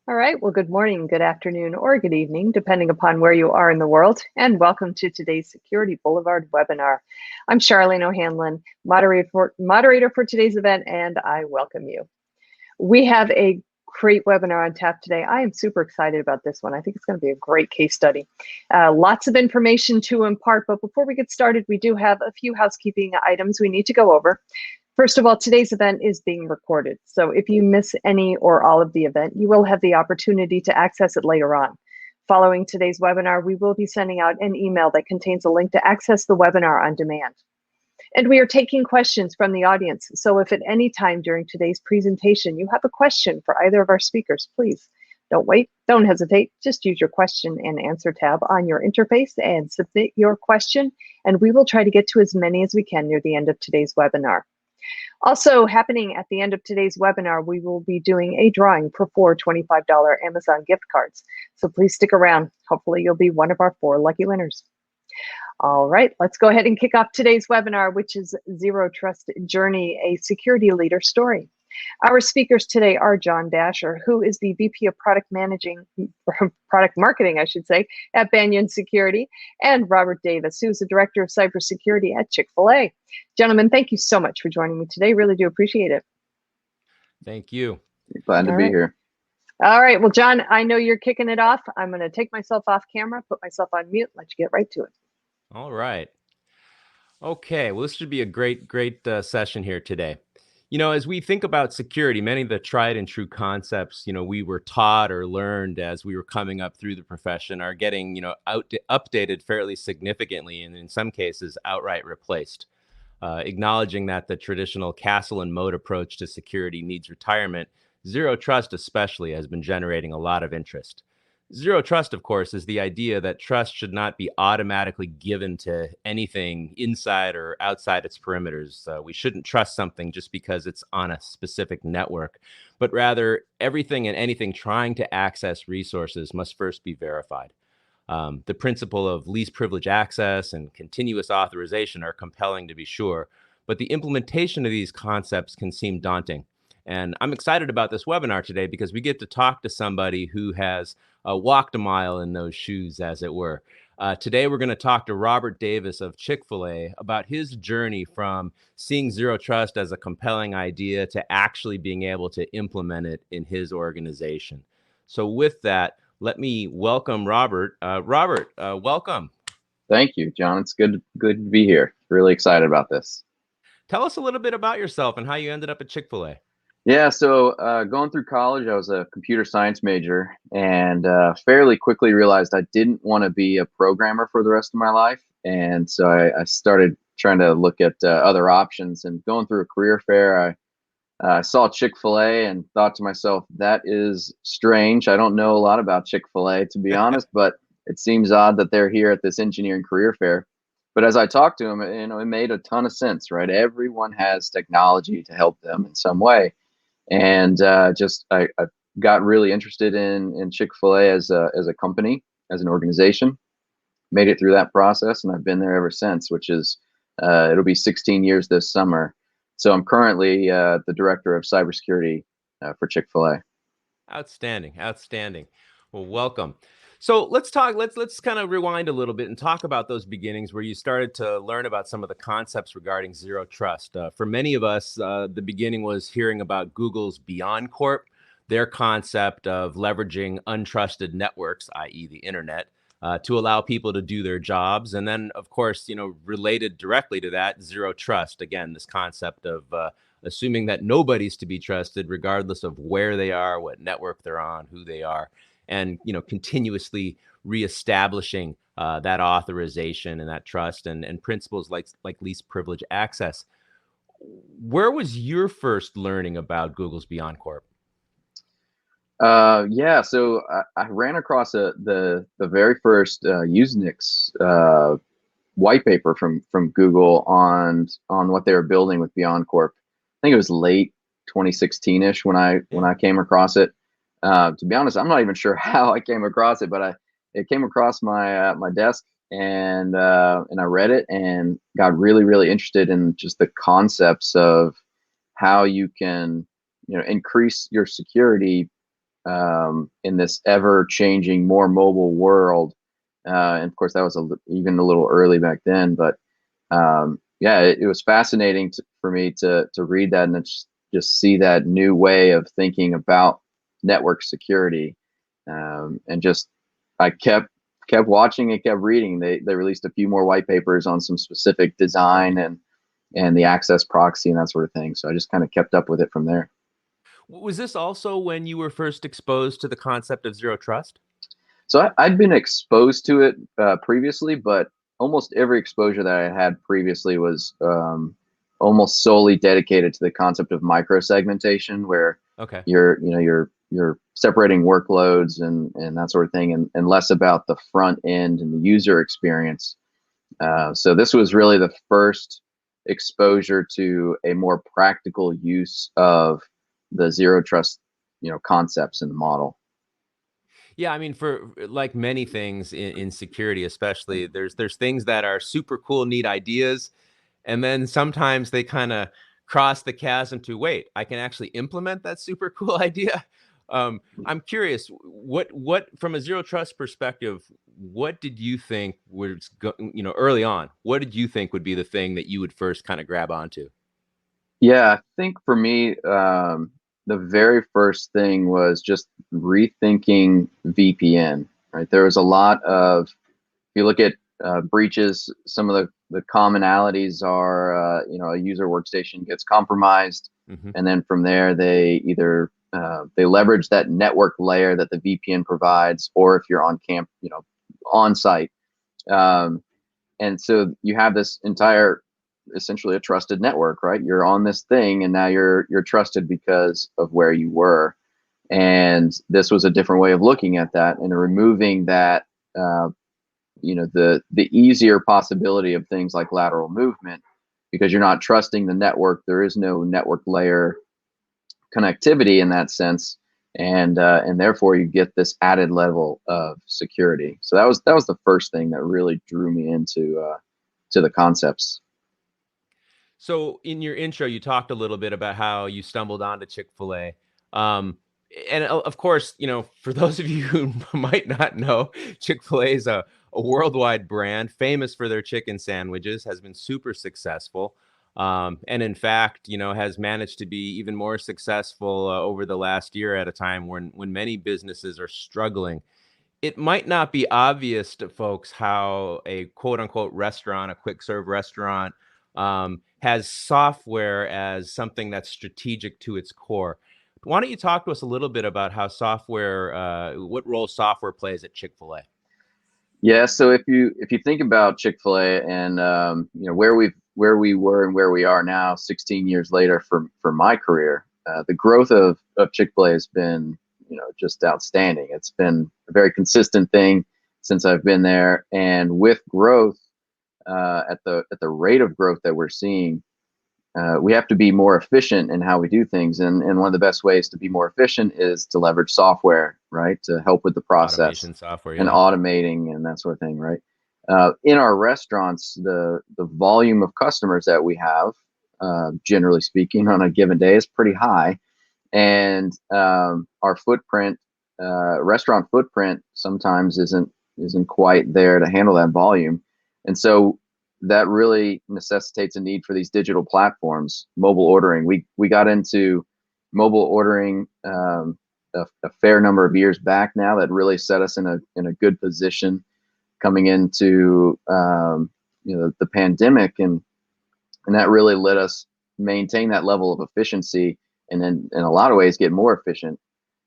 All right. Well, good morning, good afternoon, or good evening, depending upon where you are in the world. And welcome to today's Security Boulevard webinar. I'm Charlene O'Hanlon, moderator for today's event, and I welcome you. We have a great webinar on tap today. I am super excited about this one. I think it's going to be a great case study. Lots of information to impart, but before we get started, we do have a few housekeeping items we need to go over. First of all, today's event is being recorded. So if you miss any or all of the event, you will have the opportunity to access it later on. Following today's webinar, we will be sending out an email that contains a link to access the webinar on demand. And we are taking questions from the audience. So if at any time during today's presentation you have a question for either of our speakers, please don't wait, don't hesitate. Just use your question and answer tab on your interface and submit your question. And we will try to get to as many as we can near the end of today's webinar. Also happening at the end of today's webinar, we will be doing a drawing for 4 $25 Amazon gift cards. So please stick around. Hopefully you'll be one of our 4 lucky winners. All right, let's go ahead and kick off today's webinar, which is Zero Trust Journey, a security leader story. Our speakers today are John Dasher, who is the VP of Product Marketing, I should say, at Bannion Security, and Robert Davis, who's the Director of Cybersecurity at Chick-fil-A. Gentlemen, thank you so much for joining me today. Really do appreciate it. Thank you. Glad to be here. All right, well, John, I know you're kicking it off. I'm going to take myself off camera, put myself on mute, let you get right to it. All right. Okay, well, this should be a great session here today. You know, as we think about security, many of the tried and true concepts, we were taught or learned as we were coming up through the profession are getting, updated fairly significantly, and in some cases outright replaced. Acknowledging that the traditional castle-and-moat approach to security needs retirement, Zero Trust especially has been generating a lot of interest. Zero Trust, of course, is the idea that trust should not be automatically given to anything inside or outside its perimeters. We shouldn't trust something just because it's on a specific network, but rather everything and anything trying to access resources must first be verified. The principle of least privilege access and continuous authorization are compelling to be sure, but the implementation of these concepts can seem daunting. And I'm excited about this webinar today because we get to talk to somebody who has walked a mile in those shoes, as it were. Today, we're going to talk to Robert Davis of Chick-fil-A about his journey from seeing Zero Trust as a compelling idea to actually being able to implement it in his organization. So with that, let me welcome Robert. Robert, welcome. Thank you, John. It's good to be here. Really excited about this. Tell us a little bit about yourself and how you ended up at Chick-fil-A. Yeah, so going through college, I was a computer science major and fairly quickly realized I didn't want to be a programmer for the rest of my life. And so I started trying to look at other options, and going through a career fair, I saw Chick-fil-A and thought to myself, that is strange. I don't know a lot about Chick-fil-A, to be honest, but it seems odd that they're here at this engineering career fair. But as I talked to them, it made a ton of sense, right? Everyone has technology to help them in some way. And I got really interested in Chick-fil-A as a company, as an organization. Made it through that process, and I've been there ever since, which is it'll be 16 years this summer. So I'm currently the director of cybersecurity for Chick-fil-A. Outstanding. Well, welcome. So let's kind of rewind a little bit and talk about those beginnings where you started to learn about some of the concepts regarding Zero Trust. For many of us, the beginning was hearing about Google's BeyondCorp, their concept of leveraging untrusted networks, i.e. the internet, to allow people to do their jobs. And then, of course, related directly to that, Zero Trust, again, this concept of assuming that nobody's to be trusted regardless of where they are, what network they're on, who they are, and continuously reestablishing that authorization and that trust and principles like least privilege access. Where was your first learning about Google's BeyondCorp? Yeah, so I ran across the very first Usenix white paper from Google on what they were building with BeyondCorp. I think it was late 2016-ish when I came across it. To be honest, I'm not even sure how I came across it, but it came across my desk, and I read it and got really interested in just the concepts of how you can increase your security in this ever-changing, more mobile world. And of course, that was even a little early back then. But yeah, it was fascinating for me to read that and just see that new way of thinking about network security. And just I kept watching and kept reading. They released a few more white papers on some specific design and the access proxy and that sort of thing. So I just kind of kept up with it from there. Was this also when you were first exposed to the concept of zero trust? So I'd been exposed to it previously, but almost every exposure that I had previously was almost solely dedicated to the concept of microsegmentation, where Okay. you're separating workloads and that sort of thing, and less about the front end and the user experience. So this was really the first exposure to a more practical use of the zero trust, concepts in the model. Yeah, I mean, for like many things in security, especially, there's things that are super cool, neat ideas, and then sometimes they kind of cross the chasm to wait, I can actually implement that super cool idea. I'm curious, what from a zero trust perspective, what did you think was early on? What did you think would be the thing that you would first kind of grab onto? Yeah, I think for me, the very first thing was just rethinking VPN, right? There was a lot of, if you look at breaches, some of the commonalities are, a user workstation gets compromised, Hmm. and then from there they either they leverage that network layer that the VPN provides, or if you're on camp, on site, um, and so you have this entire, essentially a trusted network, right? You're on this thing, and now you're trusted because of where you were. And this was a different way of looking at that and removing that, uh, the easier possibility of things like lateral movement, because you're not trusting the network. There is no network layer connectivity in that sense, and therefore you get this added level of security. So that was the first thing that really drew me into to the concepts. So in your intro, you talked a little bit about how you stumbled onto Chick-fil-A. Um, and of course, for those of you who might not know, Chick-fil-A is a worldwide brand famous for their chicken sandwiches, has been super successful. And in fact, has managed to be even more successful over the last year at a time when many businesses are struggling. It might not be obvious to folks how a quote unquote restaurant, a quick serve restaurant, has software as something that's strategic to its core. Why don't you talk to us a little bit about how software, what role software plays at Chick-fil-A? Yeah, so if you think about Chick-fil-A and where we were and where we are now, 16 years later for my career, the growth of Chick-fil-A has been, just outstanding. It's been a very consistent thing since I've been there, and with growth, at the rate of growth that we're seeing, we have to be more efficient in how we do things. And one of the best ways to be more efficient is to leverage software, right? To help with the process Automation software, and yeah. automating and that sort of thing, right? In our restaurants, the volume of customers that we have, generally speaking, on a given day is pretty high. And our footprint, restaurant footprint, sometimes isn't quite there to handle that volume. And so that really necessitates a need for these digital platforms. Mobile ordering, we got into mobile ordering a fair number of years back now. That really set us in a good position coming into the pandemic, and that really let us maintain that level of efficiency, and then in a lot of ways get more efficient,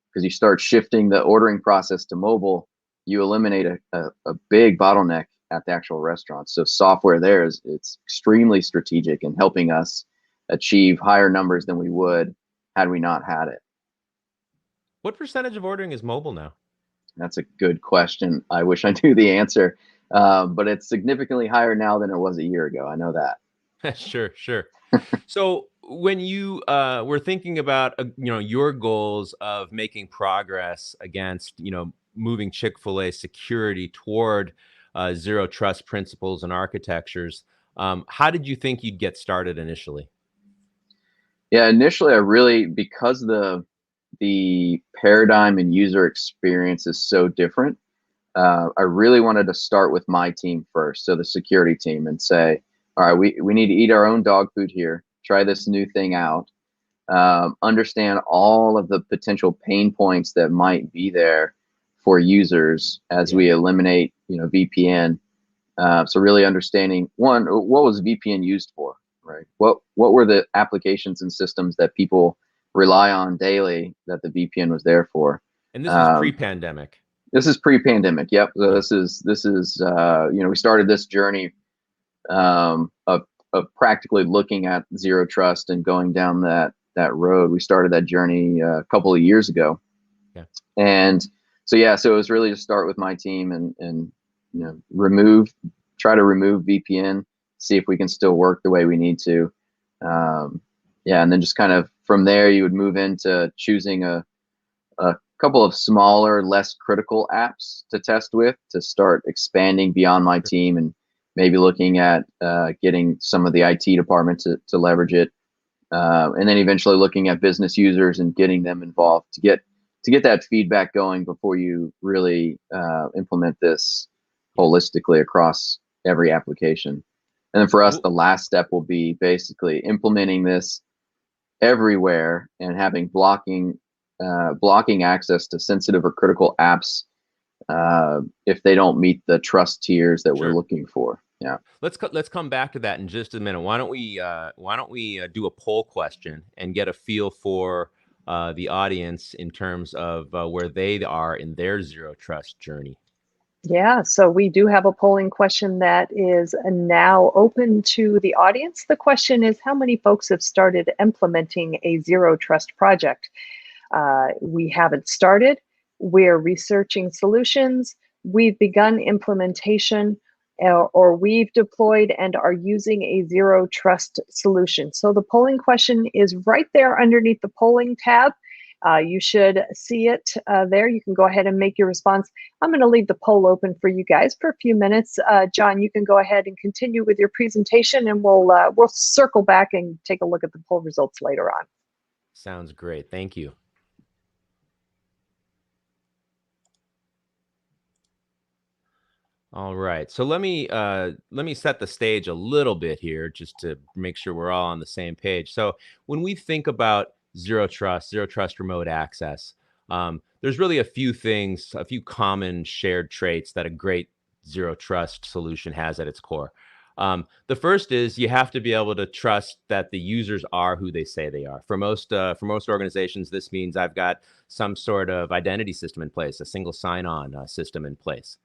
because you start shifting the ordering process to mobile. You eliminate a big bottleneck at the actual restaurant. So software there it's extremely strategic in helping us achieve higher numbers than we would had we not had it. What percentage of ordering is mobile now? That's a good question. I wish I knew the answer, but it's significantly higher now than it was a year ago. I know that. Sure, sure. So when you were thinking about your goals of making progress against moving Chick-fil-A security toward zero trust principles and architectures, how did you think you'd get started initially? Yeah, initially I really, because the paradigm and user experience is so different, I really wanted to start with my team first, so the security team, and say, all right, we need to eat our own dog food here, try this new thing out, understand all of the potential pain points that might be there for users as we eliminate, VPN. So really understanding, one, what was VPN used for, right? What were the applications and systems that people rely on daily that the VPN was there for? And this is pre-pandemic. This is pre-pandemic. Yep. So this is we started this journey of practically looking at zero trust and going down that road. We started that journey a couple of years ago. Yeah. And so it was really to start with my team and try to remove VPN, see if we can still work the way we need to. And then just kind of from there, you would move into choosing a couple of smaller, less critical apps to test with, to start expanding beyond my team, and maybe looking at getting some of the IT department to leverage it. And then eventually looking at business users and getting them involved to get that feedback going before you really implement this holistically across every application. And then for us, the last step will be basically implementing this everywhere and having blocking access to sensitive or critical apps if they don't meet the trust tiers that we're looking for. Yeah. Let's come back to that in just a minute. Why don't we do a poll question and get a feel for the audience in terms of where they are in their zero trust journey? Yeah, so we do have a polling question that is now open to the audience. The question is, how many folks have started implementing a zero trust project? We haven't started. We're researching solutions. We've begun implementation, or we've deployed and are using a zero trust solution. So the polling question is right there underneath the polling tab. You should see it there. You can go ahead and make your response. I'm going to leave the poll open for you guys for a few minutes. John, you can go ahead and continue with your presentation, and we'll circle back and take a look at the poll results later on. Sounds great. Thank you. All right, so let me set the stage a little bit here, just to make sure we're all on the same page. So when we think about zero trust remote access, there's really a few things, a few common shared traits that a great zero trust solution has at its core. The first is you have to be able to trust that the users are who they say they are. For most organizations, this means I've got some sort of identity system in place, a single sign-on system in place.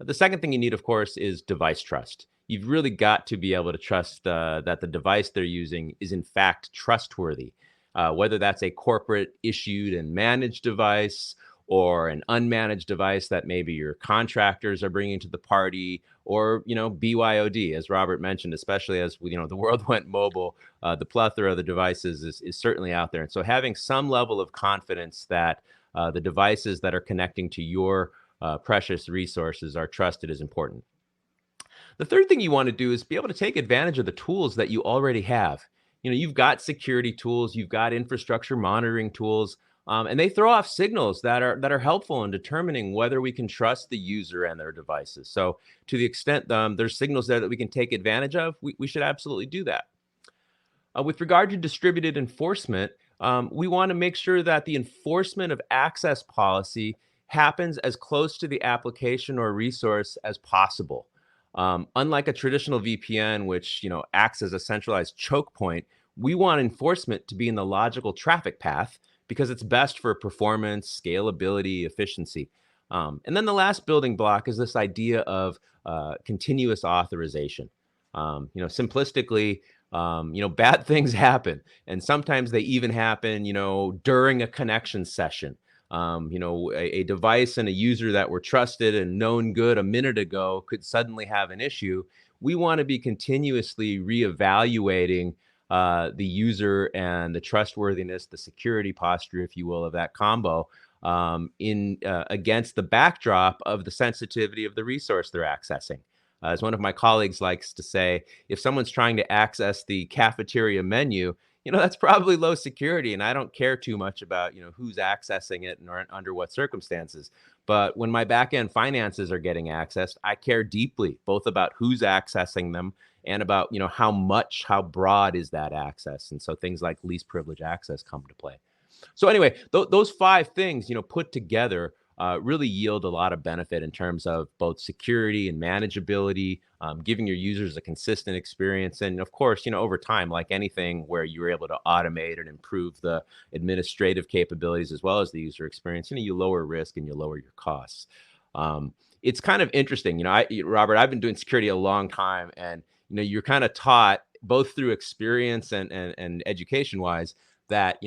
The second thing you need, of course, is device trust. You've really got to be able to trust that the device they're using is in fact trustworthy, whether that's a corporate issued and managed device or an unmanaged device that maybe your contractors are bringing to the party, or BYOD, as Robert mentioned, especially as the world went mobile, the plethora of the devices is certainly out there. And so having some level of confidence that the devices that are connecting to your precious resources are trusted is important. The third thing you want to do is be able to take advantage of the tools that you already have. You've got security tools, you've got infrastructure monitoring tools, and they throw off signals that are helpful in determining whether we can trust the user and their devices. So to the extent there's signals there that we can take advantage of, we should absolutely do that. With regard to distributed enforcement, we want to make sure that the enforcement of access policy happens as close to the application or resource as possible. Unlike a traditional VPN, which acts as a centralized choke point, we want enforcement to be in the logical traffic path because it's best for performance, scalability, efficiency. And then the last building block is this idea of continuous authorization. Simplistically, bad things happen, and sometimes they even happen, during a connection session. A device and a user that were trusted and known good a minute ago could suddenly have an issue. We want to be continuously reevaluating the user and the trustworthiness, the security posture, if you will, of that combo against the backdrop of the sensitivity of the resource they're accessing. As one of my colleagues likes to say, if someone's trying to access the cafeteria menu, that's probably low security, and I don't care too much about, who's accessing it and under what circumstances. But when my back-end finances are getting accessed, I care deeply both about who's accessing them and about, how broad is that access. And so things like least privilege access come to play. So anyway, those five things, put together, really yield a lot of benefit in terms of both security and manageability, giving your users a consistent experience. And of course, over time, like anything where you're able to automate and improve the administrative capabilities as well as the user experience, you lower risk and you lower your costs. It's kind of interesting, Robert, I've been doing security a long time, and you're kind of taught both through experience and education wise that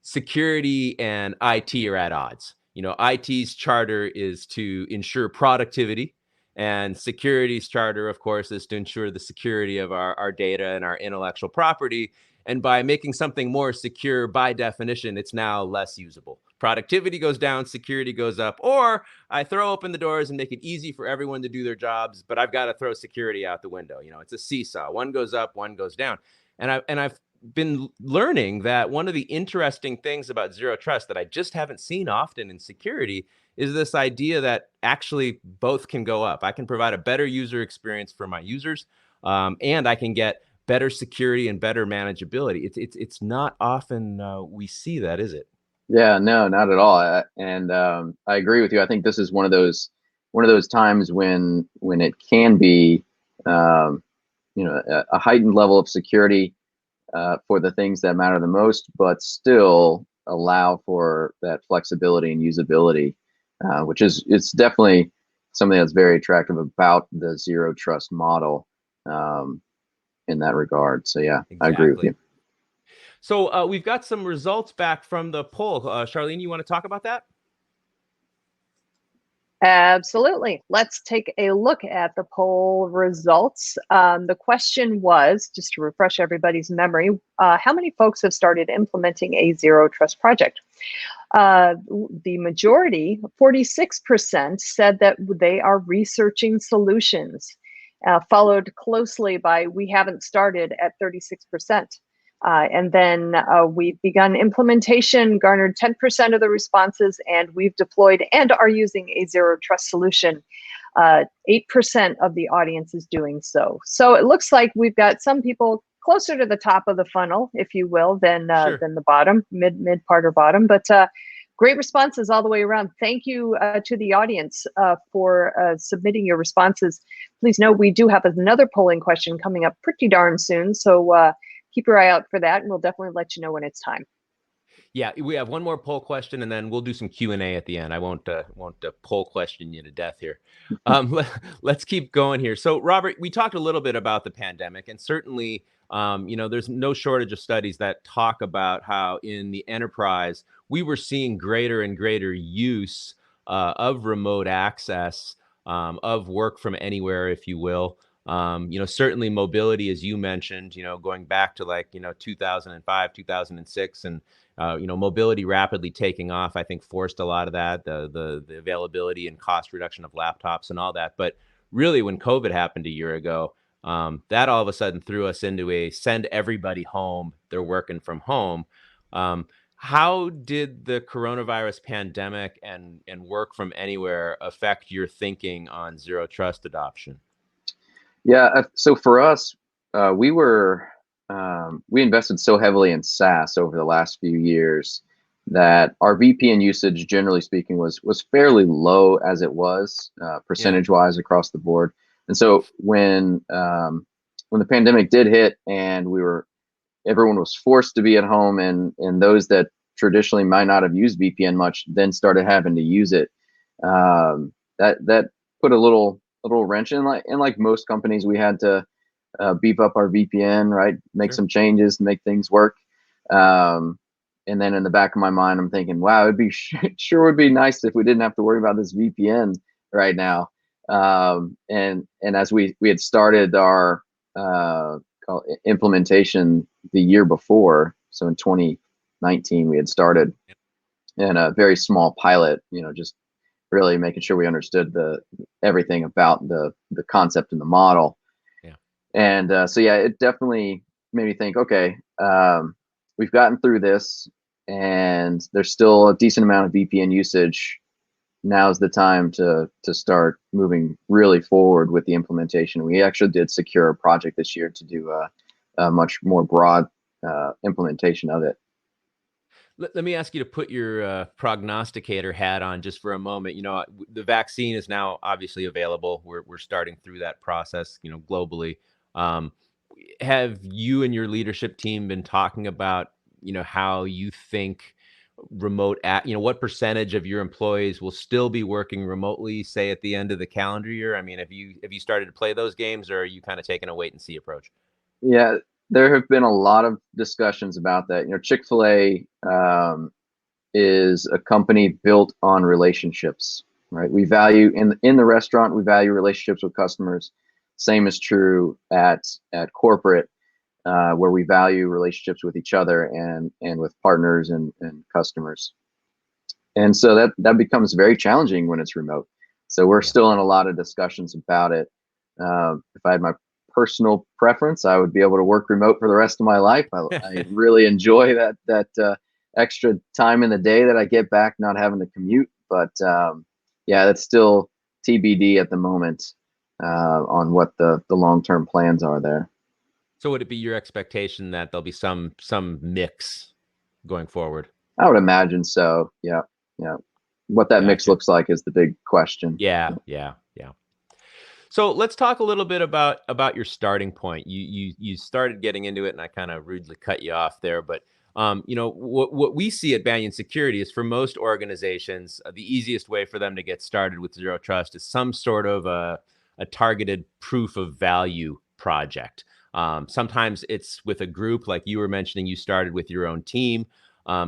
security and IT are at odds. IT's charter is to ensure productivity, and security's charter, of course, is to ensure the security of our data and our intellectual property. And by making something more secure, by definition, it's now less usable. Productivity goes down, security goes up, or I throw open the doors and make it easy for everyone to do their jobs, but I've got to throw security out the window. It's a seesaw. One goes up, one goes down. And I've been learning that one of the interesting things about Zero Trust that I just haven't seen often in security is this idea that actually both can go up. I can provide a better user experience for my users, and I can get better security and better manageability. It's not often we see that, is it? Yeah, no, not at all. I agree with you. I think this is one of those times when it can be a heightened level of security for the things that matter the most, but still allow for that flexibility and usability, which it's definitely something that's very attractive about the Zero Trust model in that regard. So yeah, exactly. I agree with you. So we've got some results back from the poll. Charlene, you want to talk about that? Absolutely. Let's take a look at the poll results. The question was, just to refresh everybody's memory, how many folks have started implementing a Zero Trust project? The majority, 46%, said that they are researching solutions, followed closely by we haven't started at 36%. And then we've begun implementation, garnered 10% of the responses, and we've deployed and are using a Zero Trust solution. 8% of the audience is doing so. So it looks like we've got some people closer to the top of the funnel, if you will, than the bottom, mid part or bottom. But great responses all the way around. Thank you to the audience for submitting your responses. Please note we do have another polling question coming up pretty darn soon. So keep your eye out for that, and we'll definitely let you know when it's time. Yeah, we have one more poll question, and then we'll do some Q&A at the end. I won't poll question you to death here. Let's keep going here. So, Robert, we talked a little bit about the pandemic, and certainly, there's no shortage of studies that talk about how in the enterprise we were seeing greater and greater use of remote access, of work from anywhere, if you will. Certainly mobility, as you mentioned, going back to 2005, 2006, and mobility rapidly taking off, I think forced a lot of that, the availability and cost reduction of laptops and all that. But really, when COVID happened a year ago, that all of a sudden threw us into a send everybody home. They're working from home. How did the coronavirus pandemic and work from anywhere affect your thinking on Zero Trust adoption? Yeah, so for us, we invested so heavily in SaaS over the last few years that our VPN usage, generally speaking, was fairly low as it was percentage-wise across the board. And so when the pandemic did hit and everyone was forced to be at home, and those that traditionally might not have used VPN much then started having to use it, that put a little wrench in. Like most companies, we had to beef up our VPN, right? Make some changes to make things work. And then in the back of my mind, I'm thinking, wow, it'd be sure would be nice if we didn't have to worry about this VPN right now. And as we had started our implementation the year before, so in 2019, we had started in a very small pilot, just really making sure we understood everything about the concept and the model. Yeah. And so yeah, it definitely made me think, okay, we've gotten through this, and there's still a decent amount of VPN usage. Now's the time to start moving really forward with the implementation. We actually did secure a project this year to do a much more broad implementation of it. Let me ask you to put your prognosticator hat on just for a moment. The vaccine is now obviously available. We're starting through that process, globally. Um, have you and your leadership team been talking about, how you think what percentage of your employees will still be working remotely, say at the end of the calendar year? I mean, have you started to play those games, or are you kind of taking a wait and see approach? Yeah, there have been a lot of discussions about that. Chick-fil-A is a company built on relationships, right? We value in the restaurant, we value relationships with customers. Same is true at corporate, where we value relationships with each other and with partners and customers. And so that becomes very challenging when it's remote. So we're still in a lot of discussions about it. If I had my personal preference, I would be able to work remote for the rest of my life. I really enjoy that extra time in the day that I get back not having to commute. But yeah, that's still TBD at the moment on what the long-term plans are there. So would it be your expectation that there'll be some mix going forward? I would imagine so. Yeah. What that mix Gotcha. looks like is the big question. Yeah. So let's talk a little bit about your starting point. You started getting into it, and I kind of rudely cut you off there. But what we see at Bannion Security is, for most organizations, the easiest way for them to get started with Zero Trust is some sort of a targeted proof of value project. Sometimes it's with a group, like you were mentioning. You started with your own team.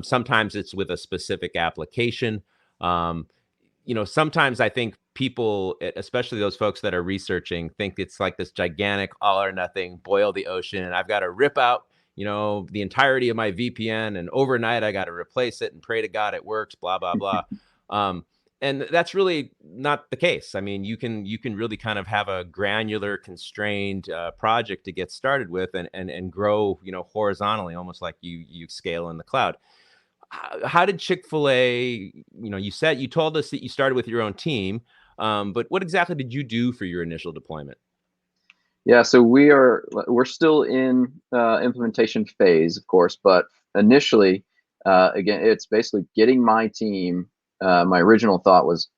Sometimes it's with a specific application. Sometimes I think people, especially those folks that are researching, think it's like this gigantic all or nothing, boil the ocean, and I've got to rip out, the entirety of my VPN, and overnight I got to replace it and pray to God it works, blah, blah, blah. And that's really not the case. I mean, you can really kind of have a granular, constrained project to get started with, and grow, horizontally, almost like you scale in the cloud. How did Chick-fil-A, you told us that you started with your own team, but what exactly did you do for your initial deployment? Yeah, so we're still in implementation phase, of course, but initially, again, it's basically getting my team. My original thought was,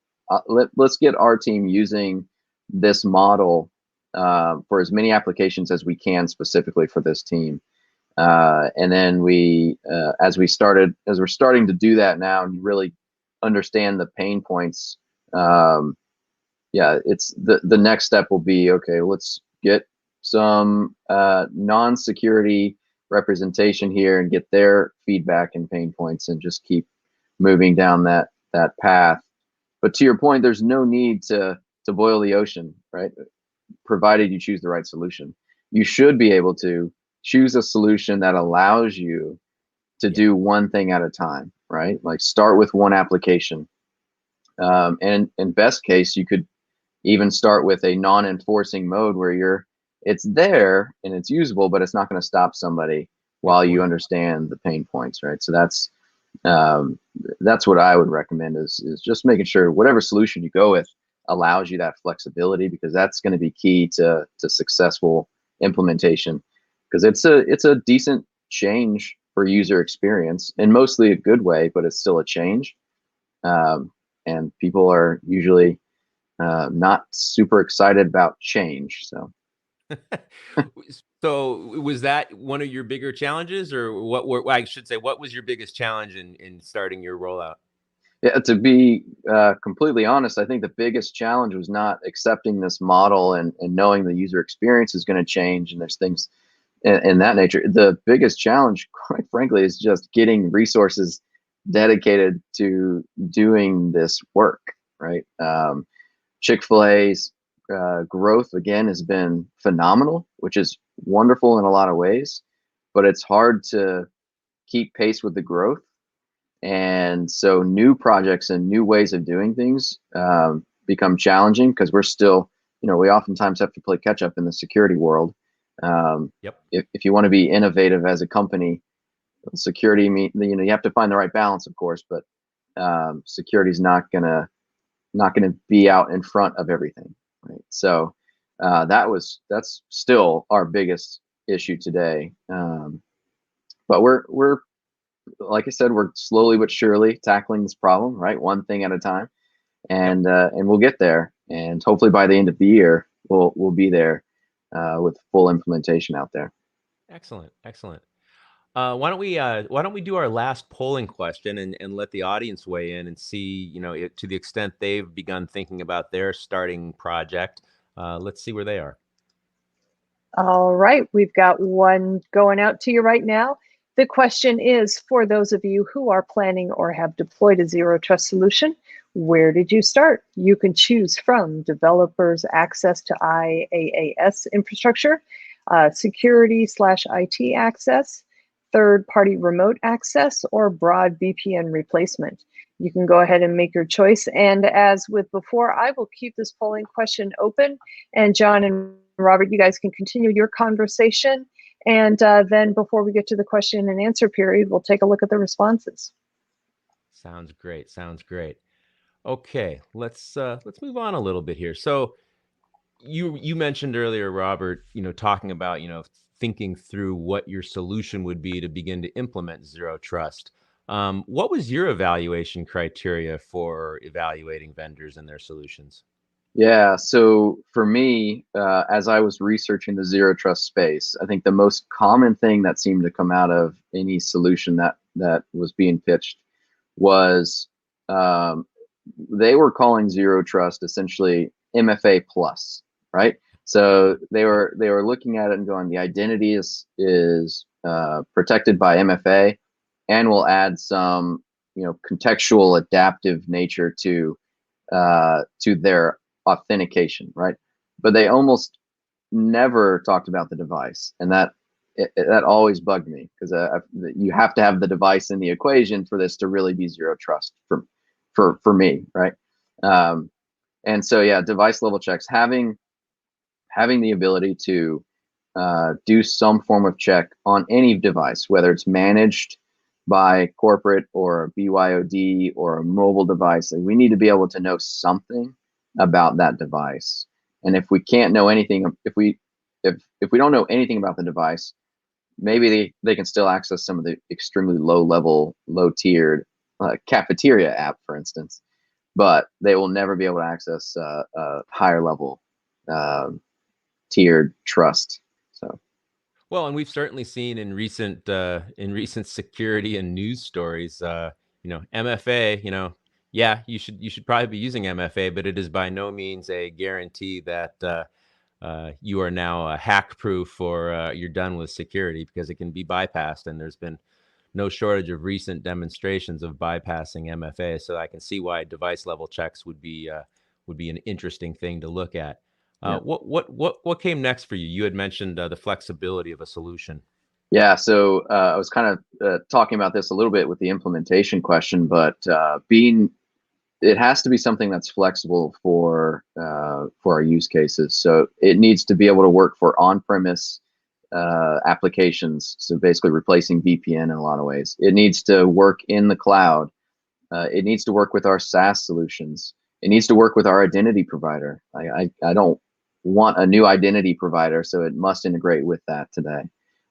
let's get our team using this model for as many applications as we can, specifically for this team. And then as we're starting to do that now and really understand the pain points, it's the next step will be, okay, let's get some non-security representation here and get their feedback and pain points, and just keep moving down that path. But to your point, there's no need to boil the ocean, right? Provided you choose the right solution. You should be able to choose a solution that allows you to do one thing at a time, right? Like, start with one application. And in best case, you could even start with a non-enforcing mode where it's there and it's usable, but it's not going to stop somebody while you understand the pain points, right? So that's what I would recommend is just making sure whatever solution you go with allows you that flexibility, because that's going to be key to successful implementation, because it's a decent change for user experience, in mostly a good way, but it's still a change. And people are usually not super excited about change. So So was that one of your bigger challenges, or what was your biggest challenge in starting your rollout? yeah, to be completely honest, I think the biggest challenge was not accepting this model and knowing the user experience is going to change, and there's things in that nature. The biggest challenge, quite frankly, is just getting resources dedicated to doing this work, right? Chick-fil-A's growth, again, has been phenomenal, which is wonderful in a lot of ways, but it's hard to keep pace with the growth. And so new projects and new ways of doing things become challenging, because we're still, we oftentimes have to play catch up in the security world. If you want to be innovative as a company, security, you have to find the right balance, of course, but security is not gonna be out in front of everything, right? So that's still our biggest issue today. But we're like I said, we're slowly but surely tackling this problem, right? One thing at a time, and we'll get there. And hopefully by the end of the year, we'll be there with full implementation out there. Excellent, excellent. Why don't we do our last polling question and let the audience weigh in and see, to the extent they've begun thinking about their starting project. Let's see where they are. All right, we've got one going out to you right now. The question is, for those of you who are planning or have deployed a Zero Trust solution, where did you start? You can choose from developers' access to IaaS infrastructure, security/IT access, third-party remote access, or broad VPN replacement. You can go ahead and make your choice. And as with before, I will keep this polling question open. And John and Robert, you guys can continue your conversation. And then before we get to the question and answer period, we'll take a look at the responses. Sounds great. Sounds great. Okay, let's move on a little bit here. So you mentioned earlier, Robert, talking about, thinking through what your solution would be to begin to implement Zero Trust. What was your evaluation criteria for evaluating vendors and their solutions? Yeah, so for me, as I was researching the Zero Trust space, I think the most common thing that seemed to come out of any solution that was being pitched was they were calling Zero Trust essentially MFA plus, right? So they were looking at it and going, the identity is protected by MFA, and we'll add some contextual adaptive nature to their authentication, right? But they almost never talked about the device, and that always bugged me, because you have to have the device in the equation for this to really be Zero Trust for me, right? And so yeah, device level checks, having the ability to do some form of check on any device, whether it's managed by corporate or a BYOD or a mobile device. Like, we need to be able to know something about that device. And if we can't know anything, if we don't know anything about the device, maybe they can still access some of the extremely low tiered cafeteria app, for instance, but they will never be able to access a higher level tiered trust. So. Well, and we've certainly seen in recent security and news stories, MFA, yeah, you should probably be using MFA, but it is by no means a guarantee that you are now hack proof or you're done with security, because it can be bypassed, and there's been no shortage of recent demonstrations of bypassing MFA. So I can see why device level checks would be an interesting thing to look at. Yeah. What came next for you? You had mentioned the flexibility of a solution. Yeah, so I was kind of talking about this a little bit with the implementation question, but it has to be something that's flexible for our use cases. So it needs to be able to work for on-premise applications. So basically replacing VPN in a lot of ways. It needs to work in the cloud. It needs to work with our SaaS solutions. It needs to work with our identity provider. I don't want a new identity provider, so it must integrate with that today.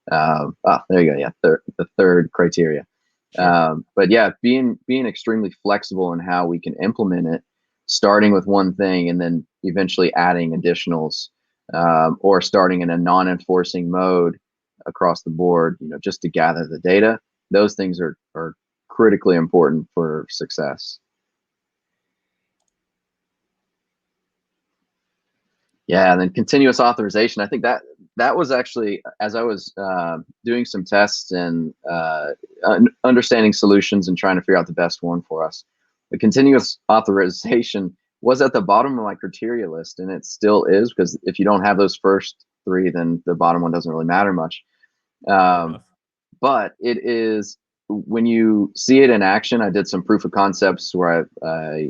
There you go. Yeah, the third criteria. Sure. But yeah, being extremely flexible in how we can implement it, starting with one thing and then eventually adding additionals, or starting in a non-enforcing mode across the board, just to gather the data. Those things are critically important for success. Yeah, and then continuous authorization. I think that was actually, as I was doing some tests and understanding solutions and trying to figure out the best one for us, the continuous authorization was at the bottom of my criteria list, and it still is, because if you don't have those first three, then the bottom one doesn't really matter much. But it is, when you see it in action. I did some proof of concepts where I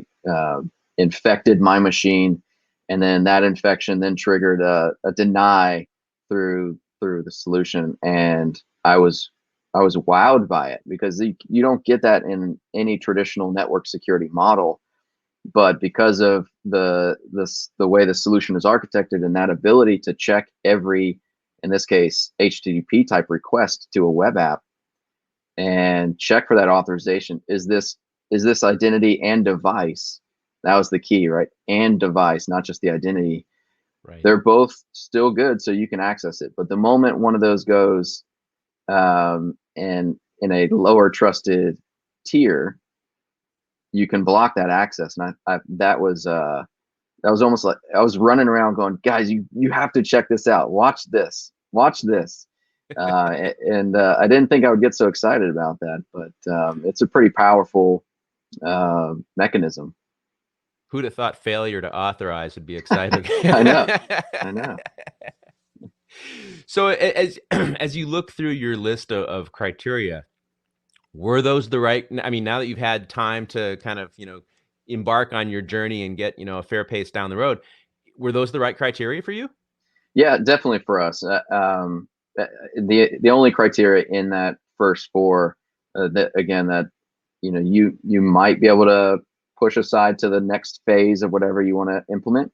infected my machine, and then that infection then triggered a deny through the solution, and I was I was wowed by it, because you don't get that in any traditional network security model. But because of the way the solution is architected, and that ability to check every, in this case, HTTP type request to a web app, and check for that authorization, is this identity and device? That was the key, right? And device, not just the identity. Right. They're both still good, so you can access it. But the moment one of those goes and in a lower trusted tier, you can block that access. And that was almost like I was running around going, guys, you have to check this out. Watch this. And I didn't think I would get so excited about that, but it's a pretty powerful mechanism. Who'd have thought failure to authorize would be exciting? I know. So as you look through your list of criteria, were those the right? I mean, now that you've had time to kind of embark on your journey and get a fair pace down the road, were those the right criteria for you? Yeah, definitely for us. The only criteria in that first four, that you might be able to push aside to the next phase of whatever you want to implement,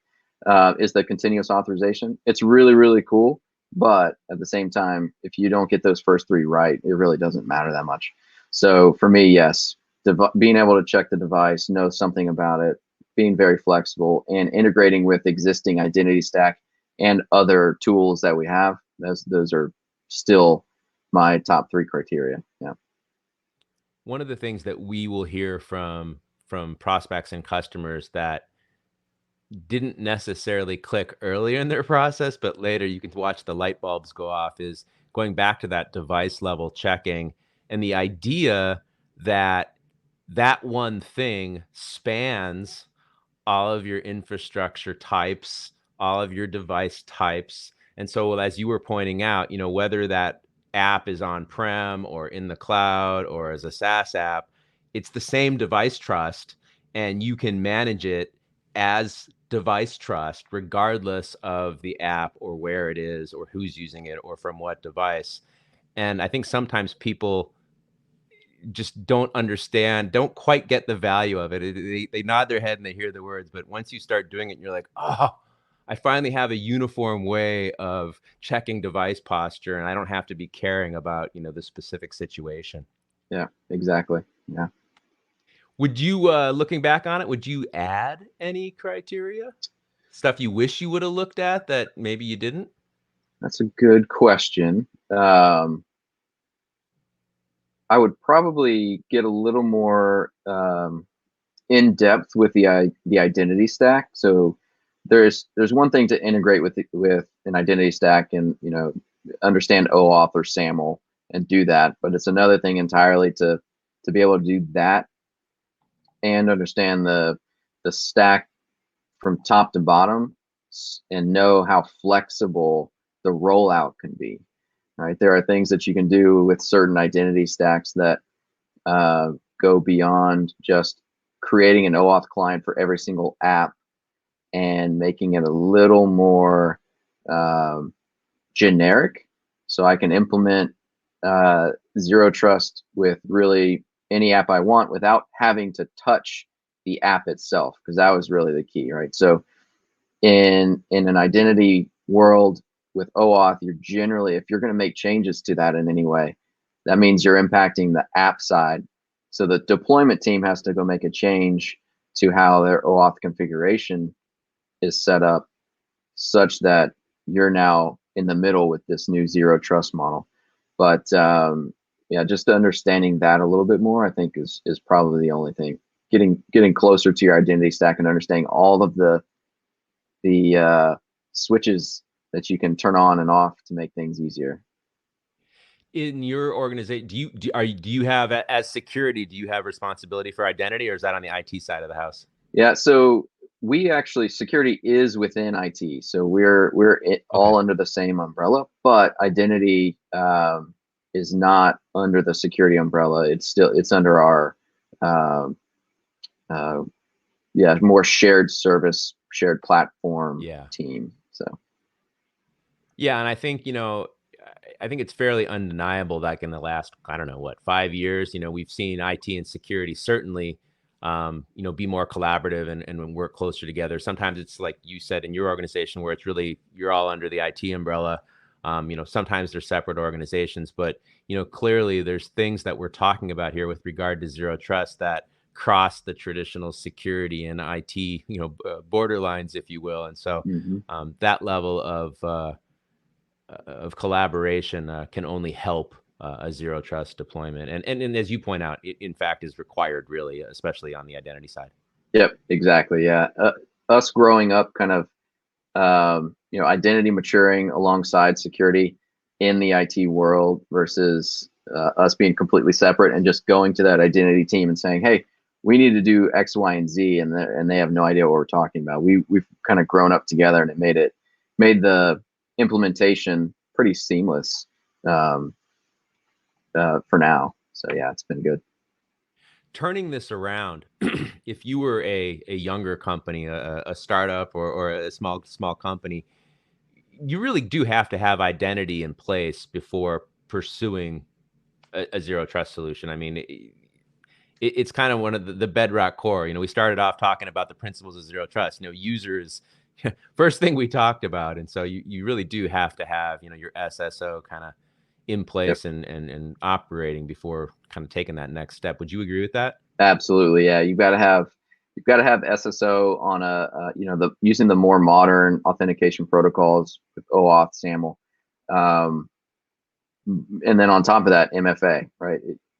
is the continuous authorization. It's really, really cool, but at the same time, if you don't get those first three right, it really doesn't matter that much. So for me, yes, being able to check the device, know something about it, being very flexible, and integrating with existing identity stack and other tools that we have, those are still my top three criteria. Yeah. One of the things that we will hear from prospects and customers that didn't necessarily click earlier in their process, but later you can watch the light bulbs go off, is going back to that device level checking, and the idea that that one thing spans all of your infrastructure types, all of your device types. And so as you were pointing out, whether that app is on-prem or in the cloud or as a SaaS app, it's the same device trust, and you can manage it as device trust regardless of the app or where it is or who's using it or from what device. And I think sometimes people just don't understand, don't quite get the value of it. They nod their head and they hear the words, but once you start doing it, you're like, oh, I finally have a uniform way of checking device posture, and I don't have to be caring about, the specific situation. Yeah, exactly. Yeah. Would you, looking back on it, would you add any criteria? Stuff you wish you would have looked at that maybe you didn't? That's a good question. I would probably get a little more in depth with the identity stack. So there's one thing to integrate with an identity stack and understand OAuth or SAML and do that, but it's another thing entirely to be able to do that and understand the stack from top to bottom and know how flexible the rollout can be. Right, there are things that you can do with certain identity stacks that go beyond just creating an OAuth client for every single app and making it a little more generic. So I can implement Zero Trust with really any app I want without having to touch the app itself, because that was really the key, right? So in an identity world with OAuth, you're generally, if you're going to make changes to that in any way, that means you're impacting the app side. So the deployment team has to go make a change to how their OAuth configuration is set up, such that you're now in the middle with this new Zero Trust model. But yeah, just understanding that a little bit more, I think is probably the only thing. Getting closer to your identity stack and understanding all of the switches that you can turn on and off to make things easier. In your organization, do you have, as security, do you have responsibility for identity, or is that on the IT side of the house? Yeah, so we actually, security is within IT, so we're all under the same umbrella, but identity is not under the security umbrella. It's under our more shared service, shared platform team. So yeah, and I think I think it's fairly undeniable that in the last, I don't know, what, 5 years, we've seen IT and security certainly, be more collaborative and work closer together. Sometimes it's like you said in your organization where it's really, you're all under the IT umbrella. Sometimes they're separate organizations, but, clearly there's things that we're talking about here with regard to Zero Trust that cross the traditional security and IT, borderlines, if you will. And so that level of collaboration can only help a Zero Trust deployment. And as you point out, it in fact is required, really, especially on the identity side. Yep, exactly. Yeah. Us growing up kind of, identity maturing alongside security in the IT world versus us being completely separate and just going to that identity team and saying, hey, we need to do X, Y, and Z. And they have no idea what we're talking about. We've kind of grown up together, and it made the implementation pretty seamless for now. So yeah, it's been good. Turning this around, if you were a younger company, a startup or a small company, you really do have to have identity in place before pursuing a Zero Trust solution. I mean, it's kind of one of the bedrock core. We started off talking about the principles of Zero Trust. Users, first thing we talked about, and so you really do have to have your SSO kind of in place and operating before kind of taking that next step. Would you agree with that? Absolutely. Yeah. You've got to have SSO on using the more modern authentication protocols with OAuth, SAML. And then on top of that, MFA, right?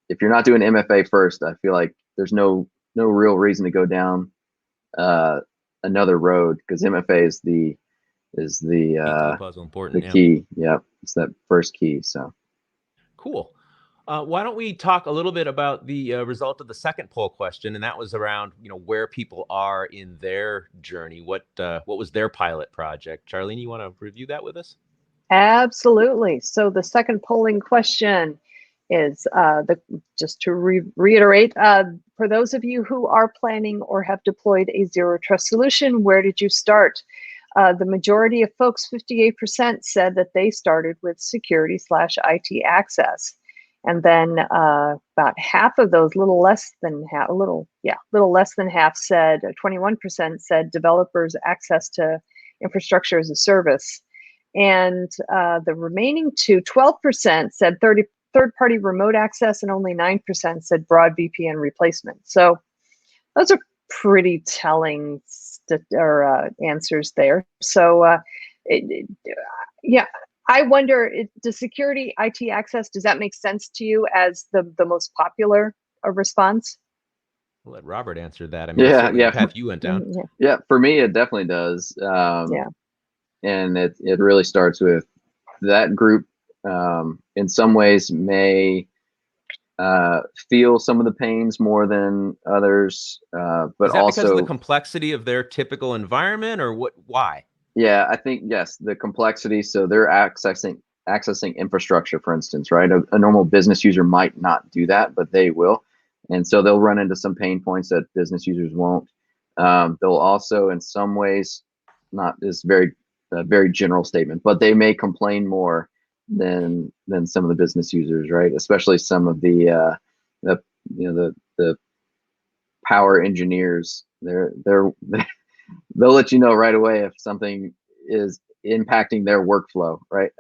If you're not doing MFA first, I feel like there's no real reason to go down another road, because MFA is the puzzle important. The key. Yeah. It's that first key. So cool. Why don't we talk a little bit about the result of the second poll question, and that was around where people are in their journey. What was their pilot project? Charlene, you want to review that with us? Absolutely. So the second polling question is just to reiterate, for those of you who are planning or have deployed a Zero Trust solution, where did you start? The majority of folks, 58%, said that they started with security/IT access. And then about half of those, little less than half said, 21% said developers access to infrastructure as a service. And the remaining 12% said third-party remote access, and only 9% said broad VPN replacement. So those are pretty telling answers there. So I wonder, does security IT access, does that make sense to you as the most popular response? I'll let Robert answer that. I mean, yeah. The path you went down. Yeah, for me, it definitely does. And it really starts with that group. In some ways, may feel some of the pains more than others, but is that also because of the complexity of their typical environment, or what? Why? Yeah, I think yes, the complexity. So they're accessing infrastructure, for instance, right? A normal business user might not do that, but they will, and so they'll run into some pain points that business users won't. They'll also, in some ways, not this very general statement, but they may complain more than some of the business users, right? Especially some of the power engineers. They'll let you know right away if something is impacting their workflow, right?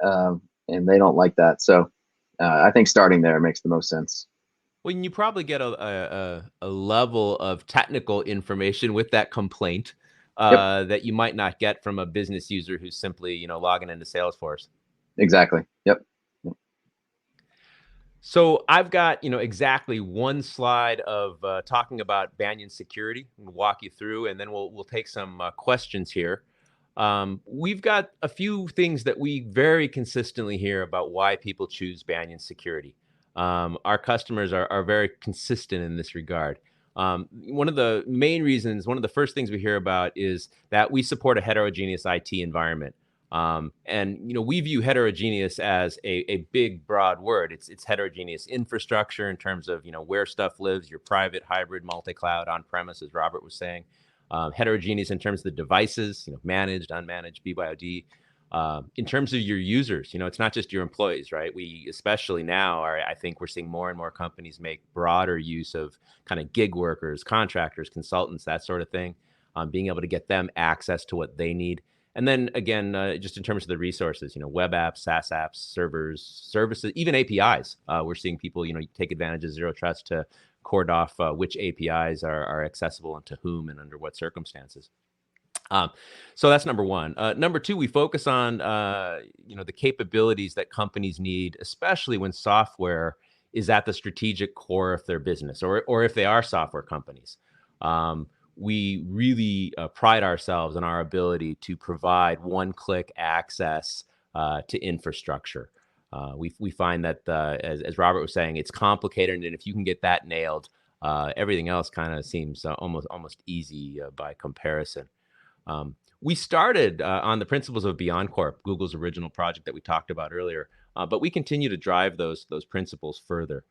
And they don't like that. So I think starting there makes the most sense. Well, you probably get a level of technical information with that complaint that you might not get from a business user who's simply, logging into Salesforce. Exactly. Yep. So I've got, exactly one slide of talking about Bannion security. We'll walk you through, and then we'll take some questions here. We've got a few things that we very consistently hear about why people choose Bannion security. Our customers are very consistent in this regard. One of the main reasons, one of the first things we hear about is that we support a heterogeneous IT environment. And we view heterogeneous as a big, broad word. It's heterogeneous infrastructure in terms of where stuff lives, your private, hybrid, multi-cloud, on-premise, as Robert was saying. Heterogeneous in terms of the devices, managed, unmanaged, BYOD. In terms of your users, it's not just your employees, right? We, especially now, I think we're seeing more and more companies make broader use of kind of gig workers, contractors, consultants, that sort of thing, being able to get them access to what they need. And then again, just in terms of the resources, web apps, SaaS apps, servers, services, even APIs. We're seeing people, take advantage of Zero Trust to cord off which APIs are accessible and to whom and under what circumstances. So that's number one. Number two, we focus on the capabilities that companies need, especially when software is at the strategic core of their business, or if they are software companies. We really pride ourselves in our ability to provide one-click access to infrastructure. We find that, as Robert was saying, it's complicated, and if you can get that nailed, everything else kind of seems almost easy by comparison. We started on the principles of BeyondCorp, Google's original project that we talked about earlier, but we continue to drive those principles further.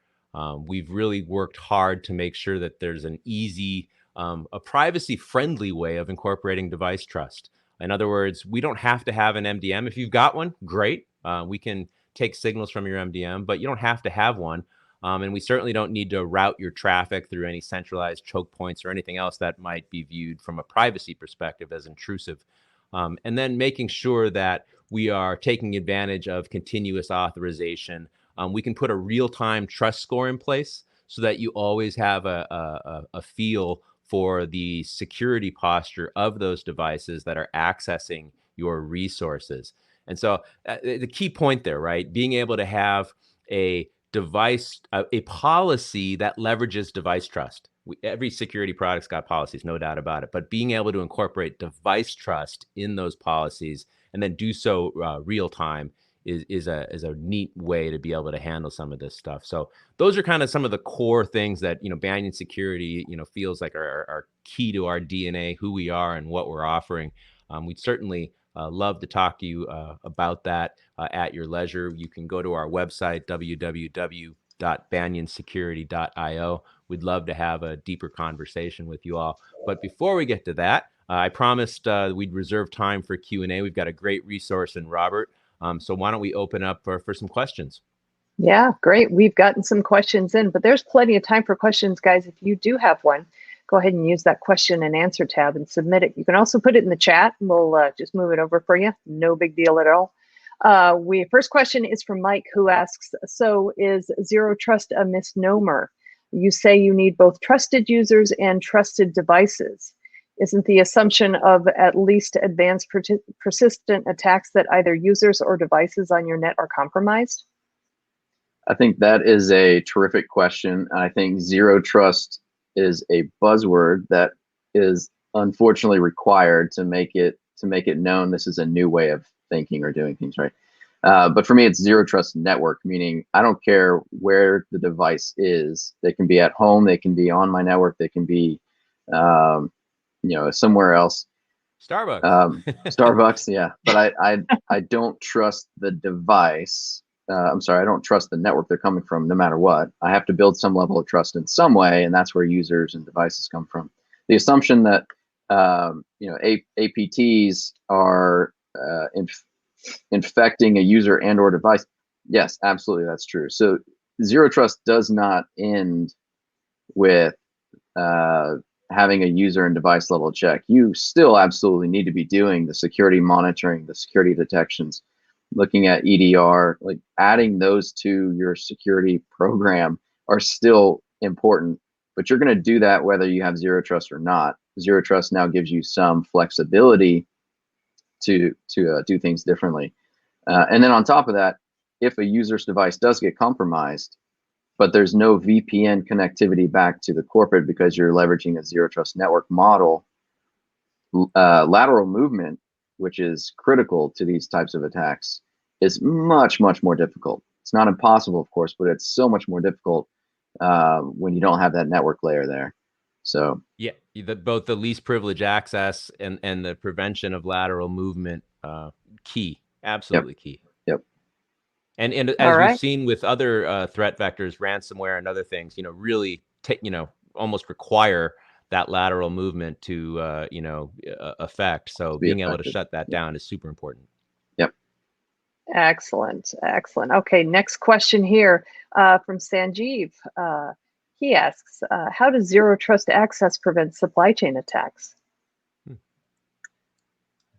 We've really worked hard to make sure that there's an easy, a privacy-friendly way of incorporating device trust. In other words, we don't have to have an MDM. If you've got one, great. We can take signals from your MDM, but you don't have to have one. And we certainly don't need to route your traffic through any centralized choke points or anything else that might be viewed from a privacy perspective as intrusive. And then making sure that we are taking advantage of continuous authorization. We can put a real-time trust score in place so that you always have a feel for the security posture of those devices that are accessing your resources. And so the key point there, right? Being able to have a policy that leverages device trust. Every security product's got policies, no doubt about it. But being able to incorporate device trust in those policies and then do so real time is a neat way to be able to handle some of this stuff. So those are kind of some of the core things that Bannion Security feels like are key to our DNA, who we are, and what we're offering. We'd certainly love to talk to you about that at your leisure. You can go to our website, www.bannionsecurity.io. We'd love to have a deeper conversation with you all. But before we get to that, I promised we'd reserve time for Q&A. We've got a great resource in Robert. So why don't we open up for some questions? Yeah, great. We've gotten some questions in, but there's plenty of time for questions, guys. If you do have one, go ahead and use that question and answer tab and submit it. You can also put it in the chat and we'll just move it over for you. No big deal at all. First question is from Mike, who asks, so is Zero Trust a misnomer? You say you need both trusted users and trusted devices. Isn't the assumption of at least advanced persistent attacks that either users or devices on your net are compromised? I think that is a terrific question. I think Zero Trust is a buzzword that is unfortunately required to make it known this is a new way of thinking or doing things, right? But for me, it's Zero Trust network, meaning I don't care where the device is. They can be at home, they can be on my network, they can be somewhere else. Starbucks. Starbucks, yeah. But I don't trust the device. I don't trust the network they're coming from no matter what. I have to build some level of trust in some way, and that's where users and devices come from. The assumption that APTs are infecting a user and or device, yes, absolutely, that's true. So Zero Trust does not end with having a user and device level check. You still absolutely need to be doing the security monitoring, the security detections, looking at EDR, like adding those to your security program are still important, but you're going to do that whether you have Zero Trust or not. Zero Trust now gives you some flexibility to do things differently. And then on top of that, if a user's device does get compromised, but there's no VPN connectivity back to the corporate because you're leveraging a Zero Trust network model, lateral movement, which is critical to these types of attacks, is much, much more difficult. It's not impossible, of course, but it's so much more difficult when you don't have that network layer there. So yeah, both the least privilege access and the prevention of lateral movement, key, absolutely key. Yep. And as we've seen with other threat vectors, ransomware and other things, really almost require that lateral movement to affect. So being able to shut that down is super important. Yep. Excellent, excellent. Okay, next question here from Sanjeev. He asks, how does Zero Trust access prevent supply chain attacks?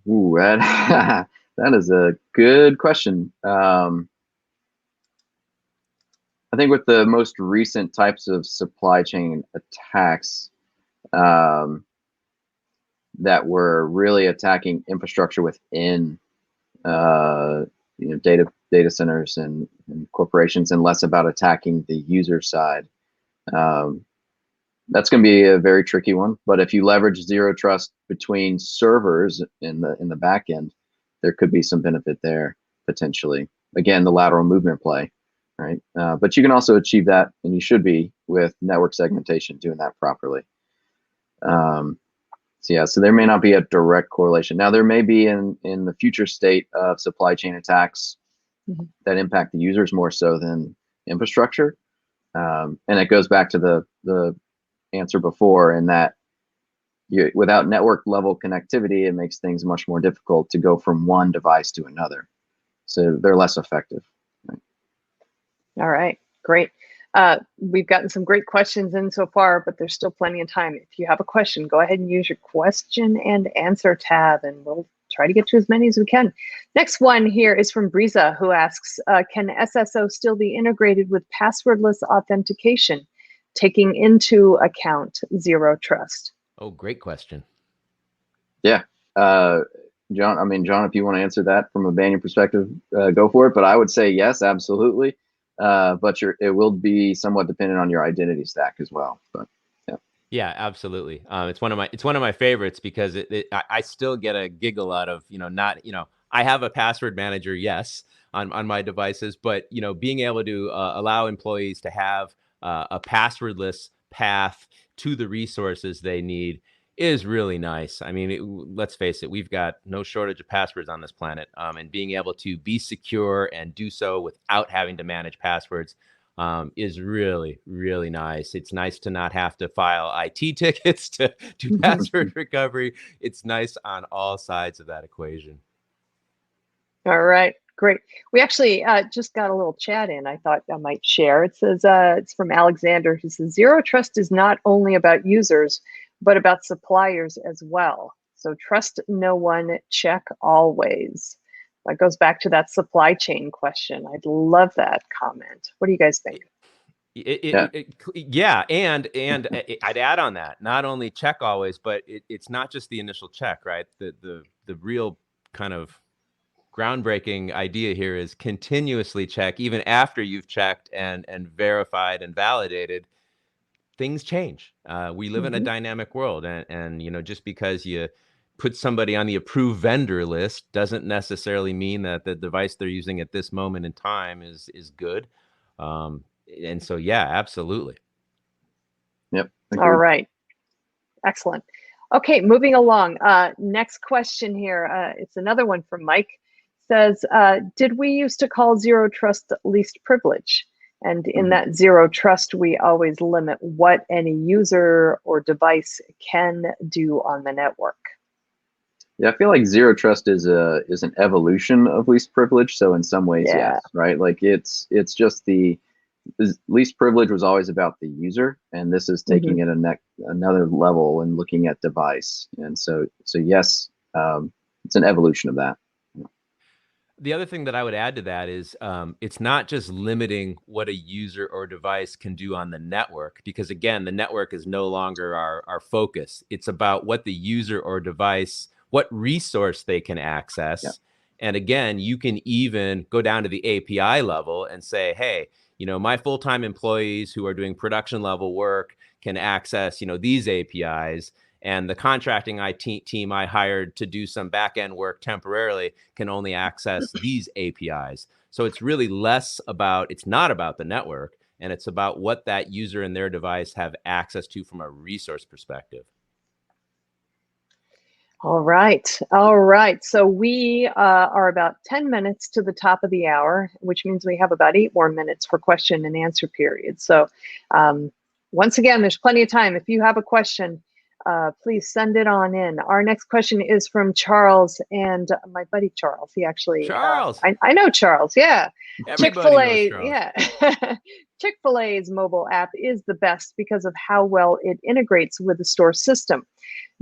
Ooh, that, that is a good question. I think with the most recent types of supply chain attacks that were really attacking infrastructure within data centers and corporations, and less about attacking the user side. That's going to be a very tricky one. But if you leverage zero trust between servers in the back end, there could be some benefit there potentially. Again, the lateral movement play, right? But you can also achieve that, and you should be, with network segmentation, doing that properly. So there may not be a direct correlation. Now, there may be in the future state of supply chain attacks that impact the users more so than infrastructure. And it goes back to the answer before, in that without network level connectivity, it makes things much more difficult to go from one device to another. So they're less effective. Right? All right, great. We've gotten some great questions in so far, but there's still plenty of time. If you have a question, go ahead and use your question and answer tab, and we'll try to get to as many as we can. Next one here is from Breeza, who asks, can SSO still be integrated with passwordless authentication, taking into account zero trust? Oh, great question. Yeah. John, if you want to answer that from a Bannion perspective, go for it. But I would say yes, absolutely. But it will be somewhat dependent on your identity stack as well. But yeah, absolutely. It's one of my favorites, because I still get a giggle out of, I have a password manager, yes, on my devices, but being able to allow employees to have a passwordless path to the resources they need is really nice. I mean, let's face it, we've got no shortage of passwords on this planet, and being able to be secure and do so without having to manage passwords is really, really nice. It's nice to not have to file IT tickets to do password recovery. It's nice on all sides of that equation. All right, great. We actually just got a little chat in I thought I might share. It says, it's from Alexander, who says, zero trust is not only about users, but about suppliers as well. So trust no one, check always. That goes back to that supply chain question. I'd love that comment. What do you guys think? Yeah, and I'd add on that, not only check always, but it's not just the initial check, right? The real kind of groundbreaking idea here is continuously check, even after you've checked and verified and validated. Things change. We live in a dynamic world, and just because you put somebody on the approved vendor list doesn't necessarily mean that the device they're using at this moment in time is good. And so, yeah, absolutely. Yep. All right. Excellent. Okay, moving along. Next question here. It's another one from Mike. Says, did we used to call zero trust least privilege? And in that zero trust, we always limit what any user or device can do on the network. Yeah, I feel like zero trust is an evolution of least privilege. So in some ways, yes, right? Like it's just the least privilege was always about the user, and this is taking it another level and looking at device. And so yes, it's an evolution of that. The other thing that I would add to that is it's not just limiting what a user or device can do on the network, because again, the network is no longer our focus. It's about what the user or device, what resource they can access. Yeah. And again, you can even go down to the API level and say, hey, my full-time employees who are doing production level work can access, these APIs. And the contracting IT team I hired to do some back-end work temporarily can only access these APIs. So it's really it's not about the network, and it's about what that user and their device have access to from a resource perspective. All right. All right. So we are about 10 minutes to the top of the hour, which means we have about 8 more minutes for question and answer period. So once again, there's plenty of time. If you have a question, Please send it on in. Our next question is from Charles, and my buddy Charles. He actually, Charles. I know Charles. Yeah, Everybody knows Chick-fil-A. Charles. Yeah, Chick-fil-A's mobile app is the best because of how well it integrates with the store system.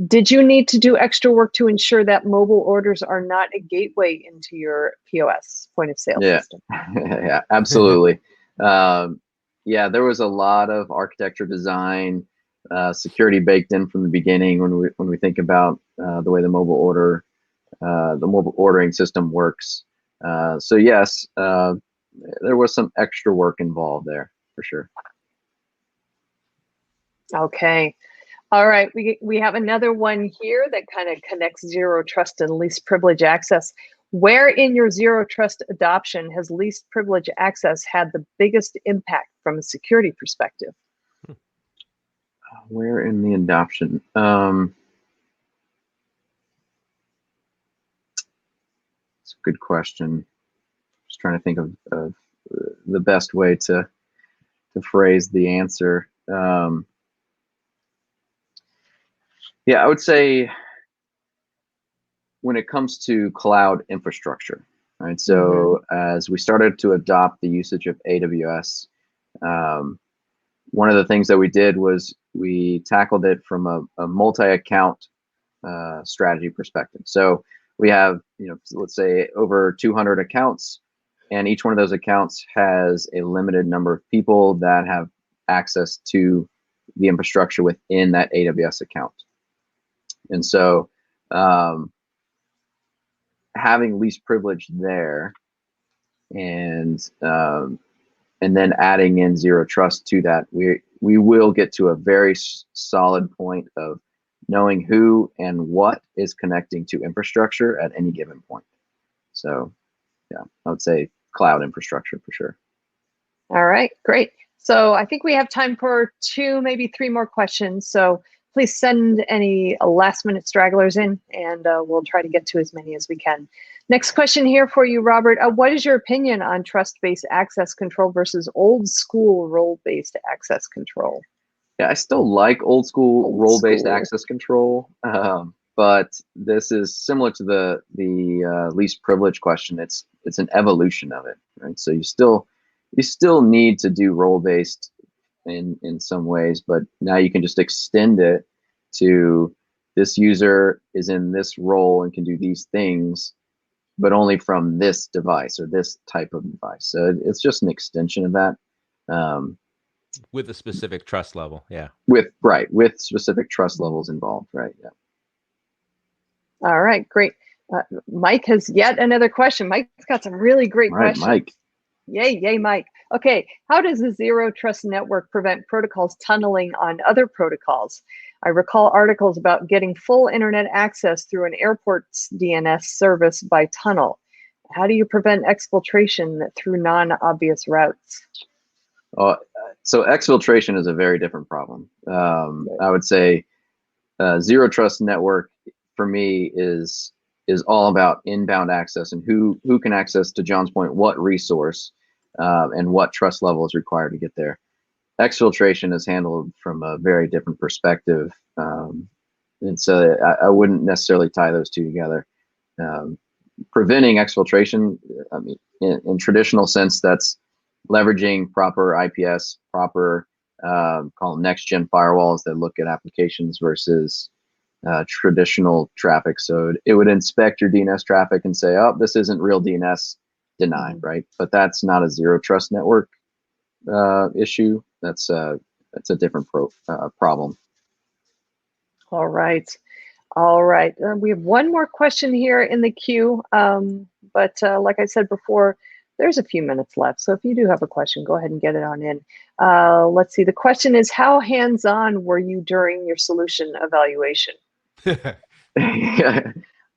Did you need to do extra work to ensure that mobile orders are not a gateway into your POS, point of sale system? Yeah, absolutely. Yeah, there was a lot of architecture design, security baked in from the beginning when we think about the way the mobile ordering system works. So yes, there was some extra work involved there for sure. Okay. All right, we have another one here that kind of connects Zero Trust and least privilege access. Where in your Zero Trust adoption has least privilege access had the biggest impact from a security perspective? Where in the adoption? It's a good question. Just trying to think of the best way to phrase the answer. Yeah, I would say when it comes to cloud infrastructure, right? So as we started to adopt the usage of AWS, one of the things that we did was we tackled it from a multi-account strategy perspective. So we have, let's say over 200 accounts, and each one of those accounts has a limited number of people that have access to the infrastructure within that AWS account. And so having least privilege there and then adding in Zero Trust to that, we will get to a very solid point of knowing who and what is connecting to infrastructure at any given point. So yeah, I would say cloud infrastructure for sure. All right, great. So I think we have time for 2, maybe 3 more questions. So please send any last minute stragglers in, and we'll try to get to as many as we can. Next question here for you, Robert. What is your opinion on trust-based access control versus old school role-based access control? Yeah, I still like old school role-based access control, but this is similar to the least privilege question. It's an evolution of it, right? So you still need to do role-based in some ways, but now you can just extend it to this user is in this role and can do these things, but only from this device or this type of device. So it's just an extension of that. With a specific trust level, yeah. With specific trust levels involved, right? Yeah. All right, great. Mike has yet another question. Mike's got some really great questions. Mike. Yay, Mike. Okay, how does the Zero Trust network prevent protocols tunneling on other protocols? I recall articles about getting full internet access through an airport's DNS service by tunnel. How do you prevent exfiltration through non-obvious routes? So exfiltration is a very different problem. I would say Zero Trust network for me is all about inbound access and who can access, to John's point, what resource and what trust level is required to get there. Exfiltration is handled from a very different perspective. And so I wouldn't necessarily tie those two together. Preventing exfiltration, I mean, in traditional sense, that's leveraging proper IPS, proper call them next-gen firewalls that look at applications versus traditional traffic. So it would inspect your DNS traffic and say, oh, this isn't real DNS, denied, right? But that's not a Zero Trust network issue. That's a different problem. All right. We have one more question here in the queue, but like I said before, there's a few minutes left. So if you do have a question, go ahead and get it on in. Let's see. The question is, how hands-on were you during your solution evaluation?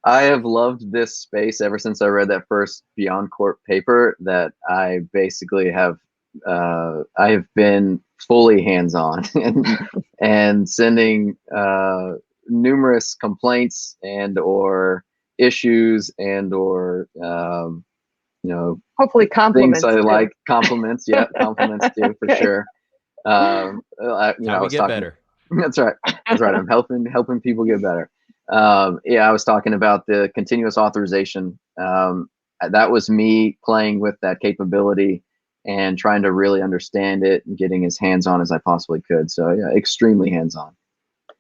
I have loved this space ever since I read that first BeyondCorp paper. That I basically have I have been fully hands-on and sending numerous complaints and or issues and or hopefully compliments. Things I like, compliments, yeah, compliments too, for sure. How we get better. That's right. That's right. I'm helping people get better. Yeah, I was talking about the continuous authorization. That was me playing with that capability and trying to really understand it and getting as hands-on as I possibly could. So yeah, extremely hands-on.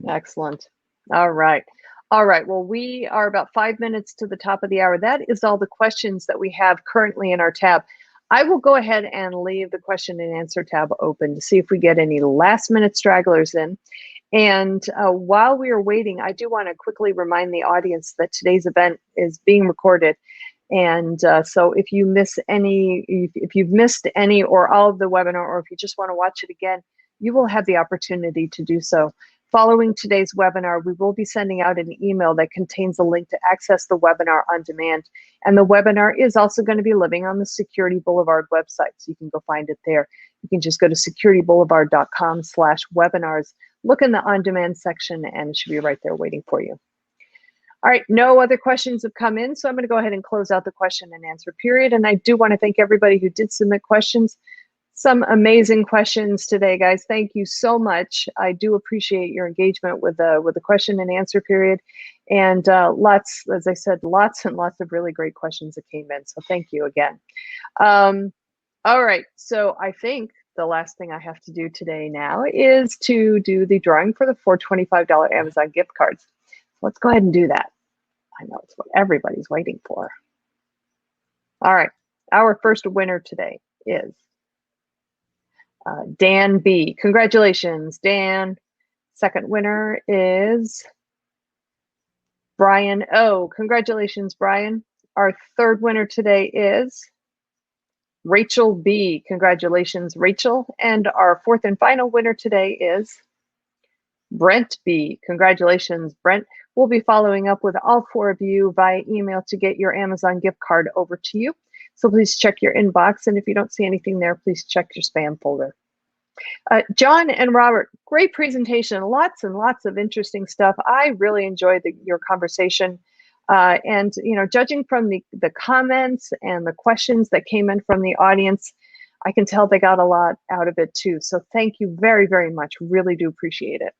Excellent. All right. All right. Well, we are about 5 minutes to the top of the hour. That is all the questions that we have currently in our tab. I will go ahead and leave the question and answer tab open to see if we get any last minute stragglers in. And while we are waiting, I do want to quickly remind the audience that today's event is being recorded. And so if you miss any, if you've missed any or all of the webinar, or if you just want to watch it again, you will have the opportunity to do so. Following today's webinar, we will be sending out an email that contains a link to access the webinar on demand. And the webinar is also going to be living on the Security Boulevard website, so you can go find it there. You can just go to securityboulevard.com/webinars, look in the on-demand section, and it should be right there waiting for you. All right, no other questions have come in, so I'm going to go ahead and close out the question and answer period. And I do want to thank everybody who did submit questions. Some amazing questions today, guys. Thank you so much. I do appreciate your engagement with the question and answer period. And lots, as I said, lots and lots of really great questions that came in. So thank you again. All right, so I think the last thing I have to do today now is to do the drawing for the $425 Amazon gift cards. Let's go ahead and do that. I know it's what everybody's waiting for. All right, our first winner today is Dan B. Congratulations, Dan. Second winner is Brian O. Congratulations, Brian. Our third winner today is Rachel B. Congratulations, Rachel. And our fourth and final winner today is Brent B. Congratulations, Brent. We'll be following up with all four of you via email to get your Amazon gift card over to you. So please check your inbox. And if you don't see anything there, please check your spam folder. John and Robert, great presentation. Lots and lots of interesting stuff. I really enjoyed your conversation. And, you know, judging from the comments and the questions that came in from the audience, I can tell they got a lot out of it too. So thank you very, very much. Really do appreciate it.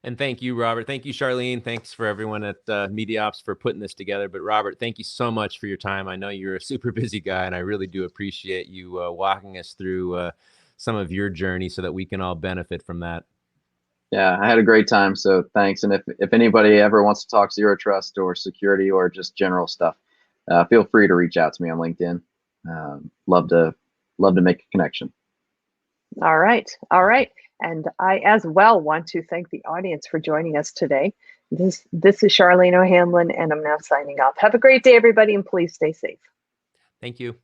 And thank you, Robert. Thank you, Charlene. Thanks for everyone at Media Ops for putting this together. But Robert, thank you so much for your time. I know you're a super busy guy, and I really do appreciate you walking us through some of your journey so that we can all benefit from that. Yeah, I had a great time. So thanks. And if anybody ever wants to talk Zero Trust or security or just general stuff, feel free to reach out to me on LinkedIn. Love to make a connection. All right. All right. And I as well want to thank the audience for joining us today. This is Charlene O'Hanlon, and I'm now signing off. Have a great day, everybody, and please stay safe. Thank you.